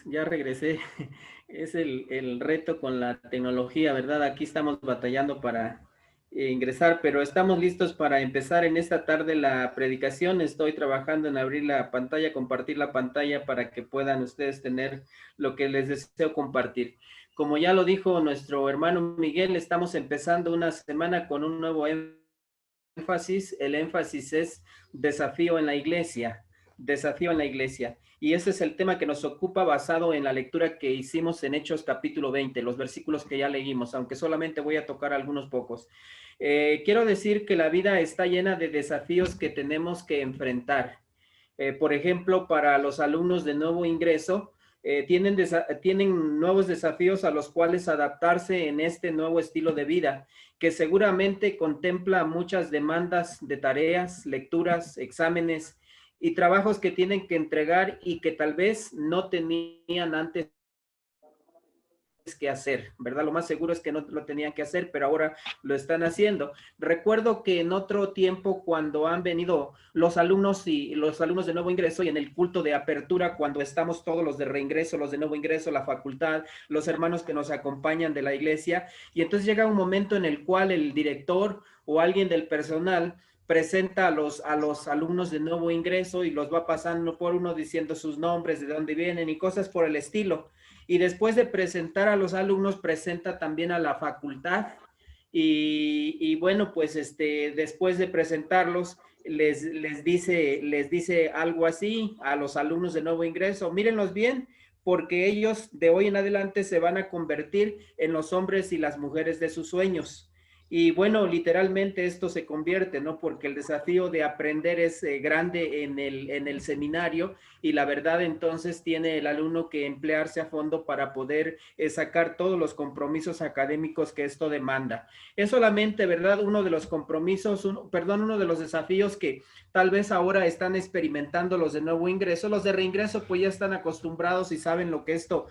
ya regresé. Es el reto con la tecnología, ¿verdad? Aquí estamos batallando para ingresar, pero estamos listos para empezar en esta tarde la predicación. Estoy trabajando en abrir la pantalla, compartir la pantalla para que puedan ustedes tener lo que les deseo compartir. Como ya lo dijo nuestro hermano Miguel, estamos empezando una semana con un nuevo énfasis. El énfasis es desafío en la iglesia, desafío en la iglesia. Y ese es el tema que nos ocupa basado en la lectura que hicimos en Hechos capítulo 20, los versículos que ya leímos, aunque solamente voy a tocar algunos pocos. Quiero decir que la vida está llena de desafíos que tenemos que enfrentar. Por ejemplo, para los alumnos de nuevo ingreso, tienen nuevos desafíos a los cuales adaptarse en este nuevo estilo de vida, que seguramente contempla muchas demandas de tareas, lecturas, exámenes y trabajos que tienen que entregar y que tal vez no tenían antes que hacer, ¿verdad? Lo más seguro es que no lo tenían que hacer, pero ahora lo están haciendo. Recuerdo que en otro tiempo, cuando han venido los alumnos y los alumnos de nuevo ingreso y en el culto de apertura, cuando estamos todos los de reingreso, los de nuevo ingreso, la facultad, los hermanos que nos acompañan de la iglesia, y entonces llega un momento en el cual el director o alguien del personal presenta a los alumnos de nuevo ingreso y los va pasando por uno diciendo sus nombres, de dónde vienen y cosas por el estilo. Y después de presentar a los alumnos, presenta también a la facultad. Y bueno, pues después de presentarlos, les dice algo así a los alumnos de nuevo ingreso: mírenlos bien, porque ellos de hoy en adelante se van a convertir en los hombres y las mujeres de sus sueños. Y bueno, literalmente esto se convierte, ¿no? Porque el desafío de aprender es grande en el seminario, y la verdad entonces tiene el alumno que emplearse a fondo para poder sacar todos los compromisos académicos que esto demanda. Es solamente, ¿verdad? Uno de los compromisos, uno de los desafíos que tal vez ahora están experimentando los de nuevo ingreso. Los de reingreso pues ya están acostumbrados y saben lo que esto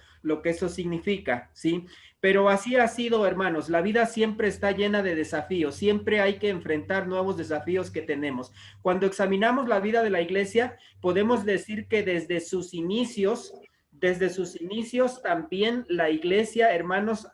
significa, ¿sí? Pero así ha sido, hermanos. La vida siempre está llena de desafíos, siempre hay que enfrentar nuevos desafíos que tenemos. Cuando examinamos la vida de la iglesia, podemos decir que desde sus inicios también la iglesia, hermanos,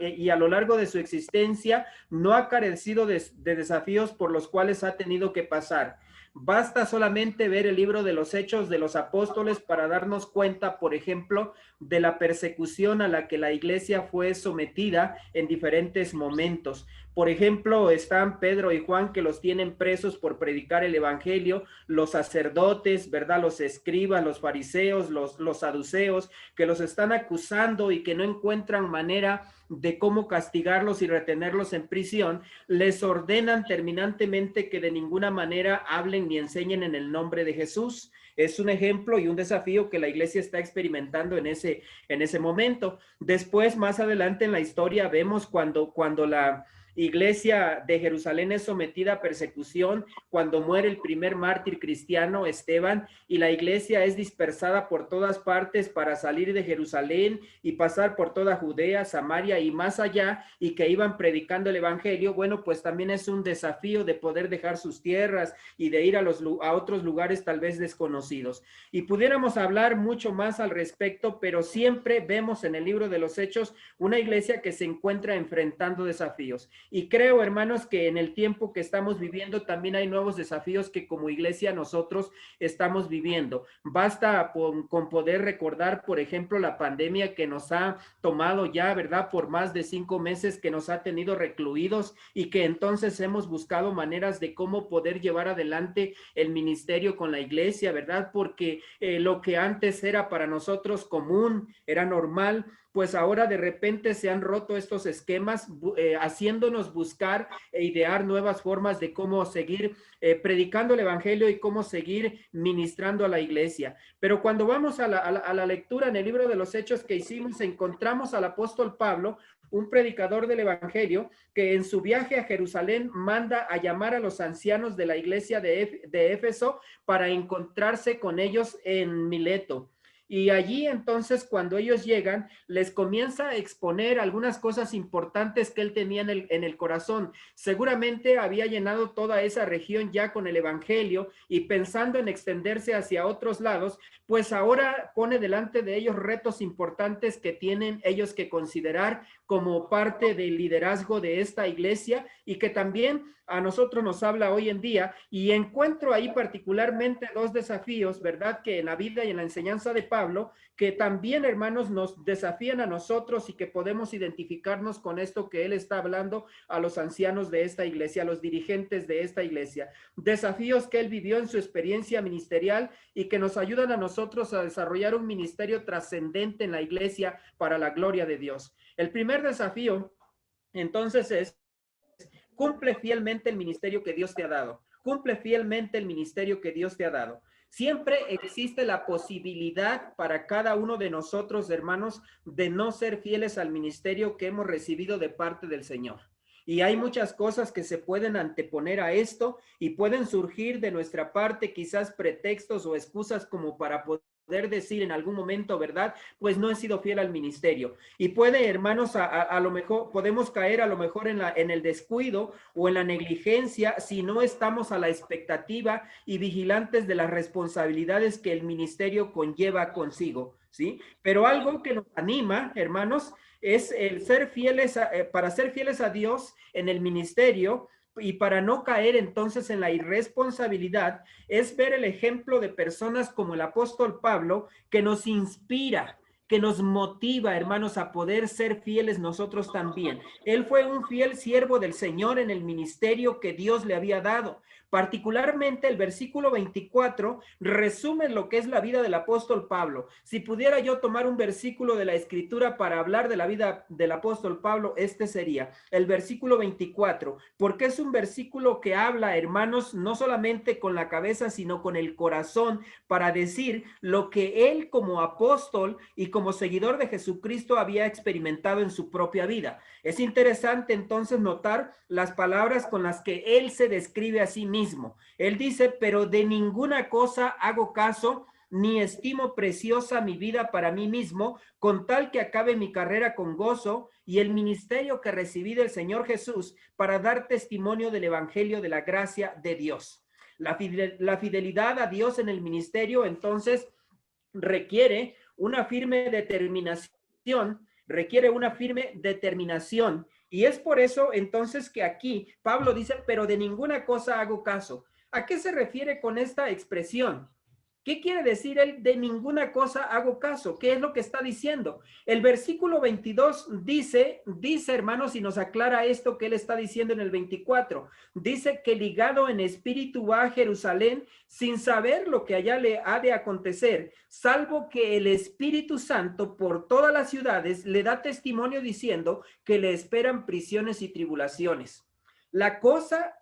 y a lo largo de su existencia, no ha carecido de desafíos por los cuales ha tenido que pasar. Basta solamente ver el libro de los Hechos de los Apóstoles para darnos cuenta, por ejemplo, de la persecución a la que la iglesia fue sometida en diferentes momentos. Por ejemplo, están Pedro y Juan, que los tienen presos por predicar el evangelio, los sacerdotes, ¿verdad? Los escribas, los fariseos, los saduceos, que los están acusando y que no encuentran manera de cómo castigarlos y retenerlos en prisión. Les ordenan terminantemente que de ninguna manera hablen ni enseñen en el nombre de Jesús. Es un ejemplo y un desafío que la iglesia está experimentando en ese momento. Después, más adelante en la historia, vemos cuando la iglesia de Jerusalén es sometida a persecución, cuando muere el primer mártir cristiano, Esteban, y la iglesia es dispersada por todas partes para salir de Jerusalén y pasar por toda Judea, Samaria y más allá, y que iban predicando el evangelio. Bueno, pues también es un desafío de poder dejar sus tierras y de ir a otros lugares tal vez desconocidos. Y pudiéramos hablar mucho más al respecto, pero siempre vemos en el libro de los Hechos una iglesia que se encuentra enfrentando desafíos. Y creo, hermanos, que en el tiempo que estamos viviendo también hay nuevos desafíos que como iglesia nosotros estamos viviendo. Basta con poder recordar, por ejemplo, la pandemia que nos ha tomado ya, ¿verdad? Por más de 5 meses, que nos ha tenido recluidos, y que entonces hemos buscado maneras de cómo poder llevar adelante el ministerio con la iglesia, ¿verdad? Porque lo que antes era para nosotros común, era normal, pues ahora de repente se han roto estos esquemas, haciéndonos buscar e idear nuevas formas de cómo seguir predicando el evangelio y cómo seguir ministrando a la iglesia. Pero cuando vamos a la lectura en el libro de los Hechos que hicimos, encontramos al apóstol Pablo, un predicador del evangelio, que en su viaje a Jerusalén manda a llamar a los ancianos de la iglesia de Éfeso para encontrarse con ellos en Mileto. Y allí entonces cuando ellos llegan, les comienza a exponer algunas cosas importantes que él tenía en el corazón. Seguramente había llenado toda esa región ya con el evangelio y pensando en extenderse hacia otros lados, pues ahora pone delante de ellos retos importantes que tienen ellos que considerar como parte del liderazgo de esta iglesia y que también a nosotros nos habla hoy en día. Y encuentro ahí particularmente dos desafíos, ¿verdad? Que en la vida y en la enseñanza de Pablo, que también, hermanos, nos desafían a nosotros y que podemos identificarnos con esto que él está hablando a los ancianos de esta iglesia, a los dirigentes de esta iglesia. Desafíos que él vivió en su experiencia ministerial y que nos ayudan a nosotros a desarrollar un ministerio trascendente en la iglesia para la gloria de Dios. El primer desafío, entonces, es: cumple fielmente el ministerio que Dios te ha dado. Cumple fielmente el ministerio que Dios te ha dado. Siempre existe la posibilidad para cada uno de nosotros, hermanos, de no ser fieles al ministerio que hemos recibido de parte del Señor. Y hay muchas cosas que se pueden anteponer a esto y pueden surgir de nuestra parte quizás pretextos o excusas como para poder decir en algún momento, ¿verdad? Pues no he sido fiel al ministerio. Y puede, hermanos, a lo mejor podemos caer a lo mejor en el descuido o en la negligencia si no estamos a la expectativa y vigilantes de las responsabilidades que el ministerio conlleva consigo, ¿sí? Pero algo que nos anima, hermanos, es el ser fieles, para ser fieles a Dios en el ministerio. Y para no caer entonces en la irresponsabilidad, es ver el ejemplo de personas como el apóstol Pablo, que nos inspira, que nos motiva, hermanos, a poder ser fieles nosotros también. Él fue un fiel siervo del Señor en el ministerio que Dios le había dado. Particularmente el versículo 24 resume lo que es la vida del apóstol Pablo. Si pudiera yo tomar un versículo de la Escritura para hablar de la vida del apóstol Pablo, este sería el versículo 24, porque es un versículo que habla, hermanos, no solamente con la cabeza, sino con el corazón, para decir lo que él como apóstol y como seguidor de Jesucristo había experimentado en su propia vida. Es interesante entonces notar las palabras con las que él se describe a sí mismo. Él dice: pero de ninguna cosa hago caso, ni estimo preciosa mi vida para mí mismo, con tal que acabe mi carrera con gozo y el ministerio que recibí del Señor Jesús para dar testimonio del evangelio de la gracia de Dios. La fidelidad a Dios en el ministerio entonces requiere una firme determinación, y es por eso entonces que aquí Pablo dice: pero de ninguna cosa hago caso. ¿A qué se refiere con esta expresión? ¿Qué quiere decir él? De ninguna cosa hago caso. ¿Qué es lo que está diciendo? El versículo 22 dice, hermanos, y nos aclara esto que él está diciendo en el 24. Dice que ligado en espíritu va a Jerusalén sin saber lo que allá le ha de acontecer, salvo que el Espíritu Santo por todas las ciudades le da testimonio diciendo que le esperan prisiones y tribulaciones. La cosa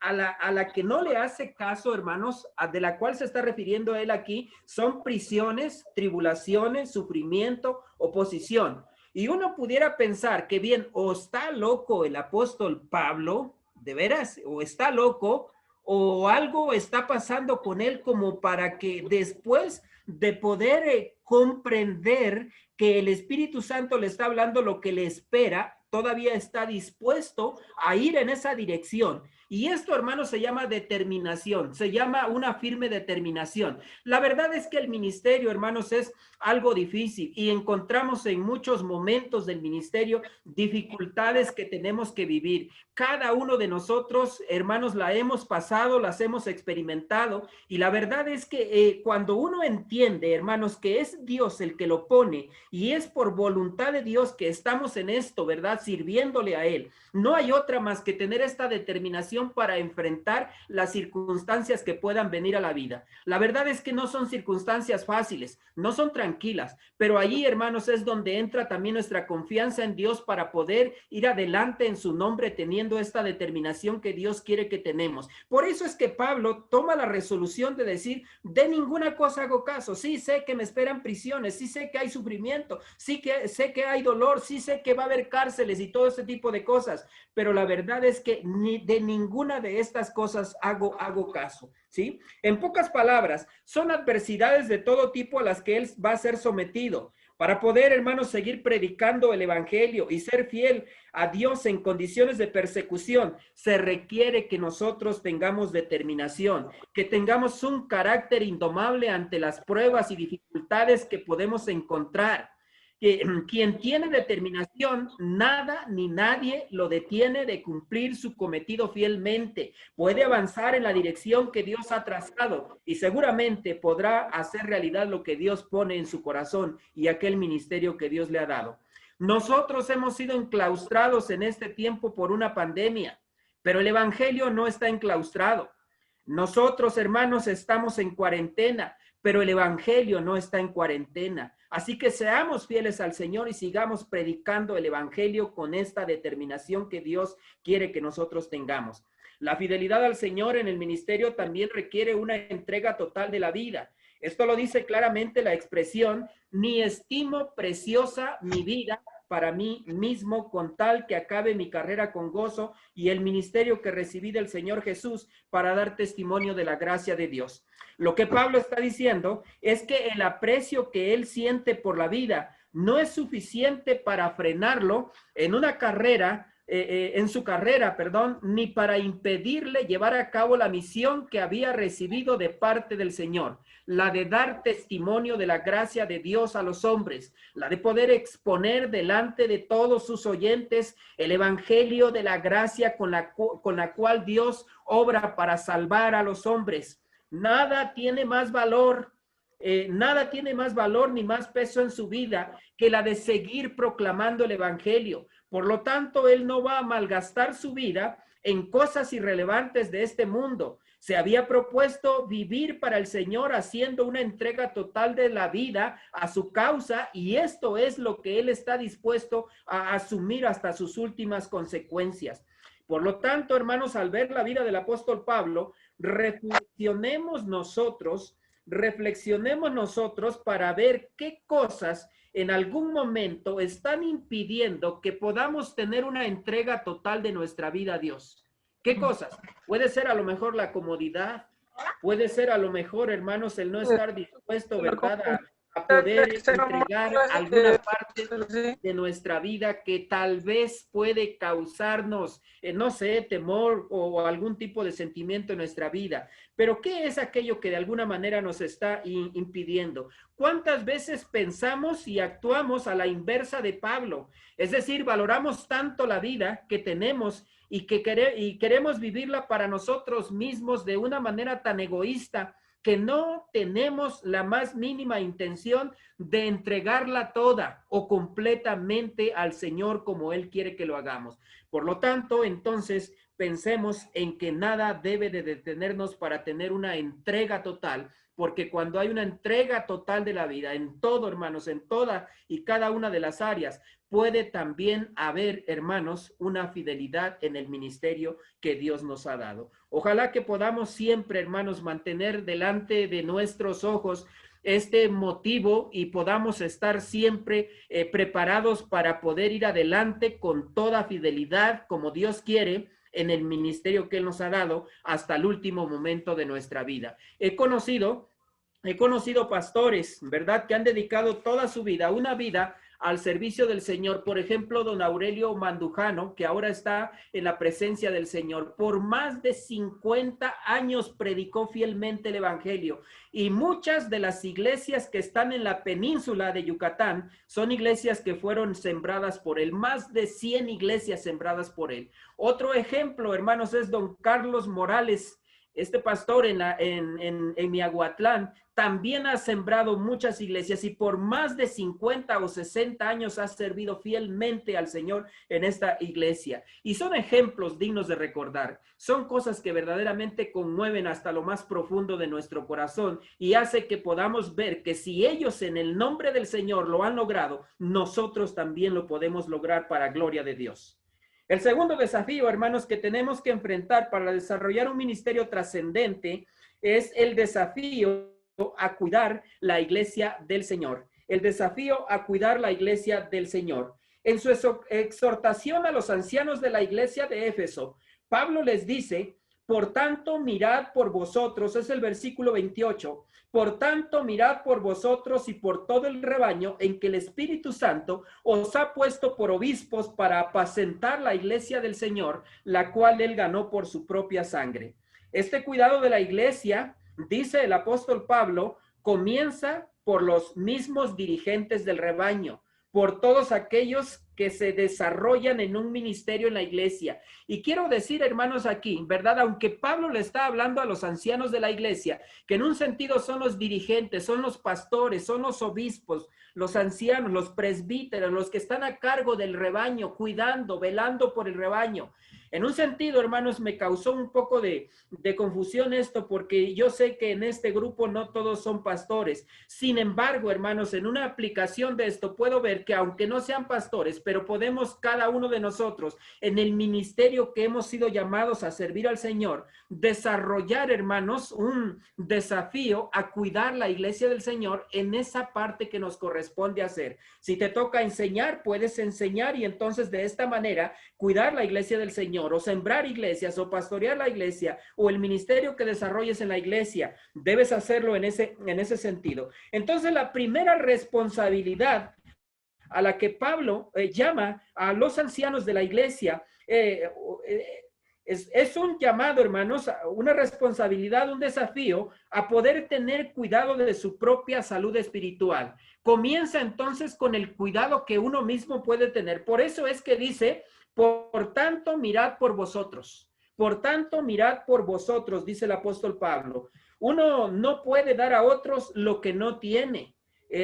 a la que no le hace caso, hermanos, de la cual se está refiriendo él aquí, son prisiones, tribulaciones, sufrimiento, oposición. Y uno pudiera pensar que bien, o está loco el apóstol Pablo, de veras, o está loco, o algo está pasando con él como para que después de poder comprender que el Espíritu Santo le está hablando lo que le espera, todavía está dispuesto a ir en esa dirección. Y esto, hermanos, se llama determinación, se llama una firme determinación. La verdad es que el ministerio, hermanos, es algo difícil y encontramos en muchos momentos del ministerio dificultades que tenemos que vivir. Cada uno de nosotros, hermanos, la hemos pasado, las hemos experimentado, y la verdad es que cuando uno entiende, hermanos, que es Dios el que lo pone y es por voluntad de Dios que estamos en esto, ¿verdad? Sirviéndole a Él. No hay otra más que tener esta determinación para enfrentar las circunstancias que puedan venir a la vida. La verdad es que no son circunstancias fáciles, no son tranquilas, pero allí, hermanos, es donde entra también nuestra confianza en Dios para poder ir adelante en su nombre, teniendo esta determinación que Dios quiere que tenemos. Por eso es que Pablo toma la resolución de decir: de ninguna cosa hago caso. Sí sé que me esperan prisiones, sí sé que hay sufrimiento, sí que sé que hay dolor, sí sé que va a haber cárceles y todo ese tipo de cosas, pero la verdad es que de ninguna de estas cosas hago caso, ¿sí? En pocas palabras, son adversidades de todo tipo a las que él va a ser sometido. Para poder, hermanos, seguir predicando el evangelio y ser fiel a Dios en condiciones de persecución, se requiere que nosotros tengamos determinación, que tengamos un carácter indomable ante las pruebas y dificultades que podemos encontrar. Que quien tiene determinación, nada ni nadie lo detiene de cumplir su cometido fielmente. Puede avanzar en la dirección que Dios ha trazado y seguramente podrá hacer realidad lo que Dios pone en su corazón y aquel ministerio que Dios le ha dado. Nosotros hemos sido enclaustrados en este tiempo por una pandemia, pero el evangelio no está enclaustrado. Nosotros, hermanos, estamos en cuarentena, pero el evangelio no está en cuarentena. Así que seamos fieles al Señor y sigamos predicando el evangelio con esta determinación que Dios quiere que nosotros tengamos. La fidelidad al Señor en el ministerio también requiere una entrega total de la vida. Esto lo dice claramente la expresión, ni estimo preciosa mi vida para mí mismo, con tal que acabe mi carrera con gozo y el ministerio que recibí del Señor Jesús para dar testimonio de la gracia de Dios. Lo que Pablo está diciendo es que el aprecio que él siente por la vida no es suficiente para frenarlo en una carrera, en su carrera, ni para impedirle llevar a cabo la misión que había recibido de parte del Señor, la de dar testimonio de la gracia de Dios a los hombres, la de poder exponer delante de todos sus oyentes el evangelio de la gracia con la cual Dios obra para salvar a los hombres. Nada tiene más valor, ni más peso en su vida que la de seguir proclamando el evangelio. Por lo tanto, él no va a malgastar su vida en cosas irrelevantes de este mundo. Se había propuesto vivir para el Señor haciendo una entrega total de la vida a su causa, y esto es lo que él está dispuesto a asumir hasta sus últimas consecuencias. Por lo tanto, hermanos, al ver la vida del apóstol Pablo, reflexionemos nosotros para ver qué cosas en algún momento están impidiendo que podamos tener una entrega total de nuestra vida a Dios. ¿Qué cosas? Puede ser a lo mejor la comodidad, puede ser a lo mejor, hermanos, el no estar dispuesto, ¿verdad?, a poder entregar alguna parte de nuestra vida que tal vez puede causarnos, no sé, temor o algún tipo de sentimiento en nuestra vida. Pero ¿qué es aquello que de alguna manera nos está impidiendo? ¿Cuántas veces pensamos y actuamos a la inversa de Pablo? Es decir, valoramos tanto la vida que tenemos y queremos vivirla para nosotros mismos de una manera tan egoísta que no tenemos la más mínima intención de entregarla toda o completamente al Señor como Él quiere que lo hagamos. Por lo tanto, entonces, pensemos en que nada debe de detenernos para tener una entrega total, porque cuando hay una entrega total de la vida, en todo, hermanos, en toda y cada una de las áreas, puede también haber, hermanos, una fidelidad en el ministerio que Dios nos ha dado. Ojalá que podamos siempre, hermanos, mantener delante de nuestros ojos este motivo y podamos estar siempre preparados para poder ir adelante con toda fidelidad, como Dios quiere, en el ministerio que Él nos ha dado hasta el último momento de nuestra vida. He conocido pastores, ¿verdad?, que han dedicado toda su vida, una vida al servicio del Señor. Por ejemplo, don Aurelio Mandujano, que ahora está en la presencia del Señor, por más de 50 años predicó fielmente el evangelio, y muchas de las iglesias que están en la península de Yucatán son iglesias que fueron sembradas por él, más de 100 iglesias sembradas por él. Otro ejemplo, hermanos, es don Carlos Morales. Este pastor en Miahuatlán también ha sembrado muchas iglesias y por más de 50 o 60 años ha servido fielmente al Señor en esta iglesia. Y son ejemplos dignos de recordar. Son cosas que verdaderamente conmueven hasta lo más profundo de nuestro corazón y hace que podamos ver que si ellos en el nombre del Señor lo han logrado, nosotros también lo podemos lograr para gloria de Dios. El segundo desafío, hermanos, que tenemos que enfrentar para desarrollar un ministerio trascendente es el desafío a cuidar la iglesia del Señor. El desafío a cuidar la iglesia del Señor. En su exhortación a los ancianos de la iglesia de Éfeso, Pablo les dice, por tanto, mirad por vosotros, es el versículo 28, por tanto, mirad por vosotros y por todo el rebaño en que el Espíritu Santo os ha puesto por obispos para apacentar la iglesia del Señor, la cual él ganó por su propia sangre. Este cuidado de la iglesia, dice el apóstol Pablo, comienza por los mismos dirigentes del rebaño, por todos aquellos que se desarrollan en un ministerio en la iglesia. Y quiero decir, hermanos, aquí, ¿verdad? Aunque Pablo le está hablando a los ancianos de la iglesia, que en un sentido son los dirigentes, son los pastores, son los obispos, los ancianos, los presbíteros, los que están a cargo del rebaño, cuidando, velando por el rebaño. En un sentido, hermanos, me causó un poco de confusión esto, porque yo sé que en este grupo no todos son pastores. Sin embargo, hermanos, en una aplicación de esto puedo ver que aunque no sean pastores, pero podemos cada uno de nosotros en el ministerio que hemos sido llamados a servir al Señor, desarrollar, hermanos, un desafío a cuidar la iglesia del Señor en esa parte que nos corresponde hacer. Si te toca enseñar, puedes enseñar y entonces de esta manera cuidar la iglesia del Señor, o sembrar iglesias, o pastorear la iglesia, o el ministerio que desarrolles en la iglesia. Debes hacerlo en ese sentido. Entonces, la primera responsabilidad a la que Pablo llama a los ancianos de la iglesia es un llamado, hermanos, una responsabilidad, un desafío a poder tener cuidado de su propia salud espiritual. Comienza entonces con el cuidado que uno mismo puede tener. Por eso es que dice, por tanto, mirad por vosotros. Por tanto, mirad por vosotros, dice el apóstol Pablo. Uno no puede dar a otros lo que no tiene.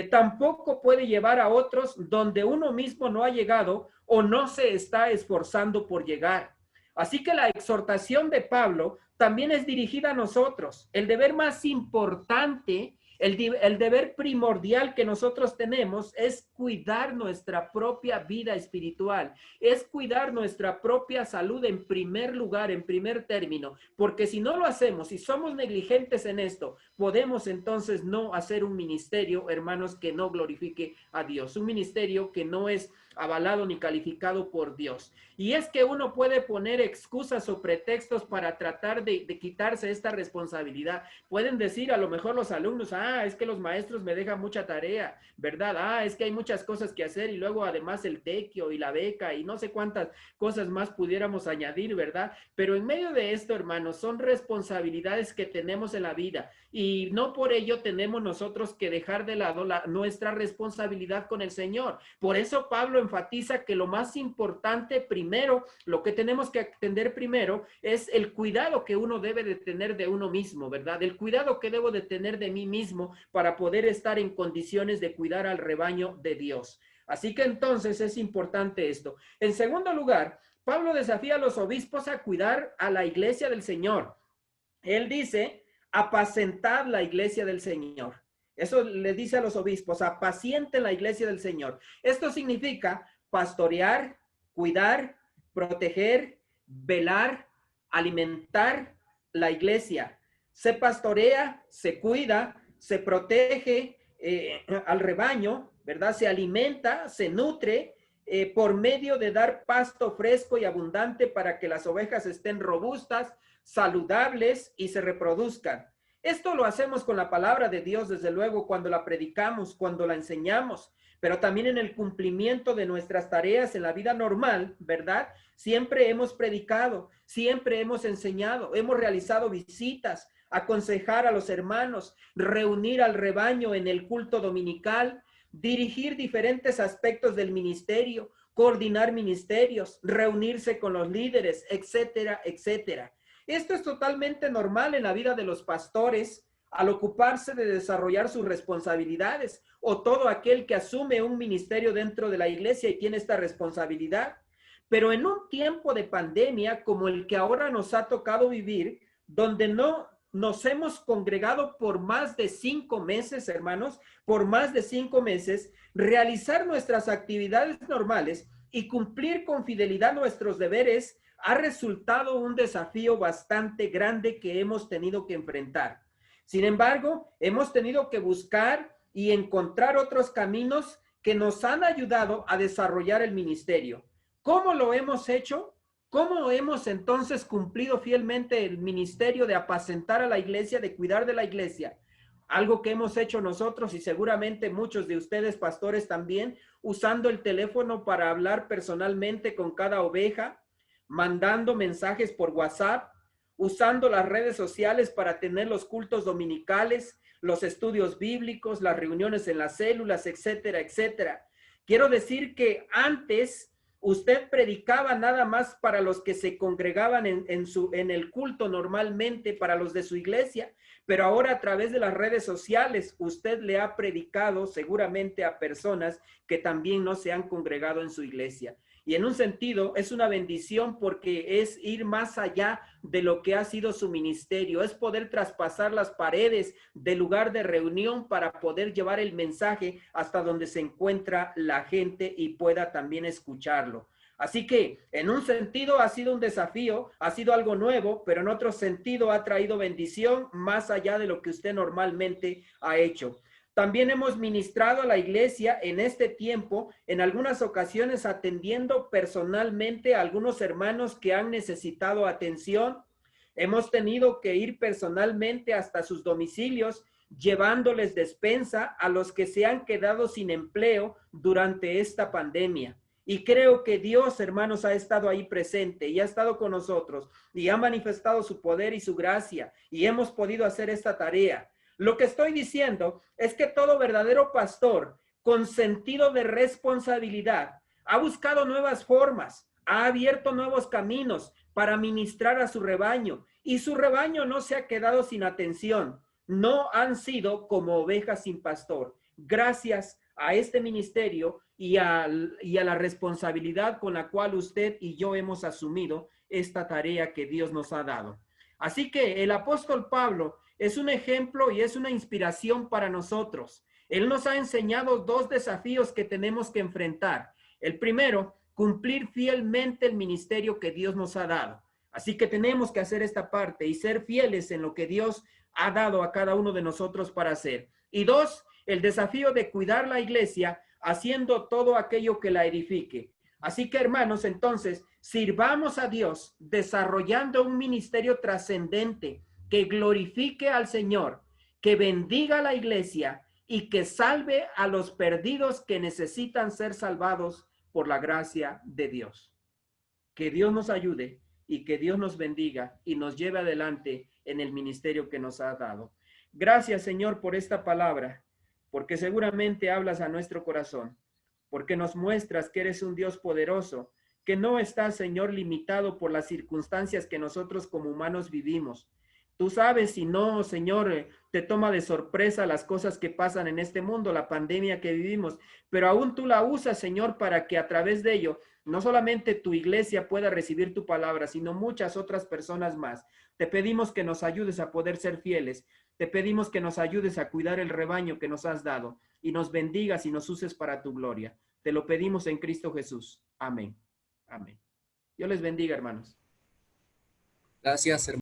Tampoco puede llevar a otros donde uno mismo no ha llegado o no se está esforzando por llegar. Así que la exhortación de Pablo también es dirigida a nosotros. El deber más importante, el deber primordial que nosotros tenemos es cuidar nuestra propia vida espiritual, es cuidar nuestra propia salud en primer lugar, en primer término, porque si no lo hacemos, si somos negligentes en esto, podemos entonces no hacer un ministerio, hermanos, que no glorifique a Dios, un ministerio que no es avalado ni calificado por Dios. Y es que uno puede poner excusas o pretextos para tratar de quitarse esta responsabilidad. Pueden decir a lo mejor los alumnos, es que los maestros me dejan mucha tarea, ¿verdad? Es que hay muchas cosas que hacer y luego además el tequio y la beca y no sé cuántas cosas más pudiéramos añadir, ¿verdad? Pero en medio de esto, hermanos, son responsabilidades que tenemos en la vida y no por ello tenemos nosotros que dejar de lado nuestra responsabilidad con el Señor. Por eso Pablo enfatiza que lo más importante primero, lo que tenemos que atender primero es el cuidado que uno debe de tener de uno mismo, ¿verdad? El cuidado que debo de tener de mí mismo para poder estar en condiciones de cuidar al rebaño de Dios. Así que entonces es importante esto. En segundo lugar, Pablo desafía a los obispos a cuidar a la iglesia del Señor. Él dice, apacentad la iglesia del Señor. Eso le dice a los obispos, apacienten la iglesia del Señor. Esto significa pastorear, cuidar, proteger, velar, alimentar la iglesia. Se pastorea, se cuida, se protege al rebaño, ¿verdad? Se alimenta, se nutre por medio de dar pasto fresco y abundante para que las ovejas estén robustas, saludables y se reproduzcan. Esto lo hacemos con la palabra de Dios, desde luego, cuando la predicamos, cuando la enseñamos, pero también en el cumplimiento de nuestras tareas en la vida normal, ¿verdad? Siempre hemos predicado, siempre hemos enseñado, hemos realizado visitas, aconsejar a los hermanos, reunir al rebaño en el culto dominical, dirigir diferentes aspectos del ministerio, coordinar ministerios, reunirse con los líderes, etcétera, etcétera. Esto es totalmente normal en la vida de los pastores al ocuparse de desarrollar sus responsabilidades, o todo aquel que asume un ministerio dentro de la iglesia y tiene esta responsabilidad. Pero en un tiempo de pandemia como el que ahora nos ha tocado vivir, donde no nos hemos congregado por más de 5 meses, hermanos, por más de 5 meses, realizar nuestras actividades normales y cumplir con fidelidad nuestros deberes ha resultado un desafío bastante grande que hemos tenido que enfrentar. Sin embargo, hemos tenido que buscar y encontrar otros caminos que nos han ayudado a desarrollar el ministerio. ¿Cómo lo hemos hecho? ¿Cómo hemos entonces cumplido fielmente el ministerio de apacentar a la iglesia, de cuidar de la iglesia? Algo que hemos hecho nosotros y seguramente muchos de ustedes, pastores, también, usando el teléfono para hablar personalmente con cada oveja, mandando mensajes por WhatsApp, usando las redes sociales para tener los cultos dominicales, los estudios bíblicos, las reuniones en las células, etcétera, etcétera. Quiero decir que antes usted predicaba nada más para los que se congregaban en el culto normalmente, para los de su iglesia, pero ahora a través de las redes sociales usted le ha predicado seguramente a personas que también no se han congregado en su iglesia. Y en un sentido es una bendición porque es ir más allá de lo que ha sido su ministerio, es poder traspasar las paredes del lugar de reunión para poder llevar el mensaje hasta donde se encuentra la gente y pueda también escucharlo. Así que en un sentido ha sido un desafío, ha sido algo nuevo, pero en otro sentido ha traído bendición más allá de lo que usted normalmente ha hecho. También hemos ministrado a la iglesia en este tiempo, en algunas ocasiones atendiendo personalmente a algunos hermanos que han necesitado atención. Hemos tenido que ir personalmente hasta sus domicilios, llevándoles despensa a los que se han quedado sin empleo durante esta pandemia. Y creo que Dios, hermanos, ha estado ahí presente y ha estado con nosotros y ha manifestado su poder y su gracia y hemos podido hacer esta tarea. Lo que estoy diciendo es que todo verdadero pastor con sentido de responsabilidad ha buscado nuevas formas, ha abierto nuevos caminos para ministrar a su rebaño y su rebaño no se ha quedado sin atención. No han sido como ovejas sin pastor. Gracias a este ministerio y a la responsabilidad con la cual usted y yo hemos asumido esta tarea que Dios nos ha dado. Así que el apóstol Pablo es un ejemplo y es una inspiración para nosotros. Él nos ha enseñado dos desafíos que tenemos que enfrentar. El primero, cumplir fielmente el ministerio que Dios nos ha dado. Así que tenemos que hacer esta parte y ser fieles en lo que Dios ha dado a cada uno de nosotros para hacer. Y dos, el desafío de cuidar la iglesia haciendo todo aquello que la edifique. Así que, hermanos, entonces, sirvamos a Dios desarrollando un ministerio trascendente que glorifique al Señor, que bendiga a la iglesia y que salve a los perdidos que necesitan ser salvados por la gracia de Dios. Que Dios nos ayude y que Dios nos bendiga y nos lleve adelante en el ministerio que nos ha dado. Gracias, Señor, por esta palabra, porque seguramente hablas a nuestro corazón, porque nos muestras que eres un Dios poderoso, que no estás, Señor, limitado por las circunstancias que nosotros como humanos vivimos. Tú sabes, si no, Señor, te toma de sorpresa las cosas que pasan en este mundo, la pandemia que vivimos, pero aún tú la usas, Señor, para que a través de ello, no solamente tu iglesia pueda recibir tu palabra, sino muchas otras personas más. Te pedimos que nos ayudes a poder ser fieles. Te pedimos que nos ayudes a cuidar el rebaño que nos has dado y nos bendigas y nos uses para tu gloria. Te lo pedimos en Cristo Jesús. Amén. Amén. Dios les bendiga, hermanos. Gracias, hermano.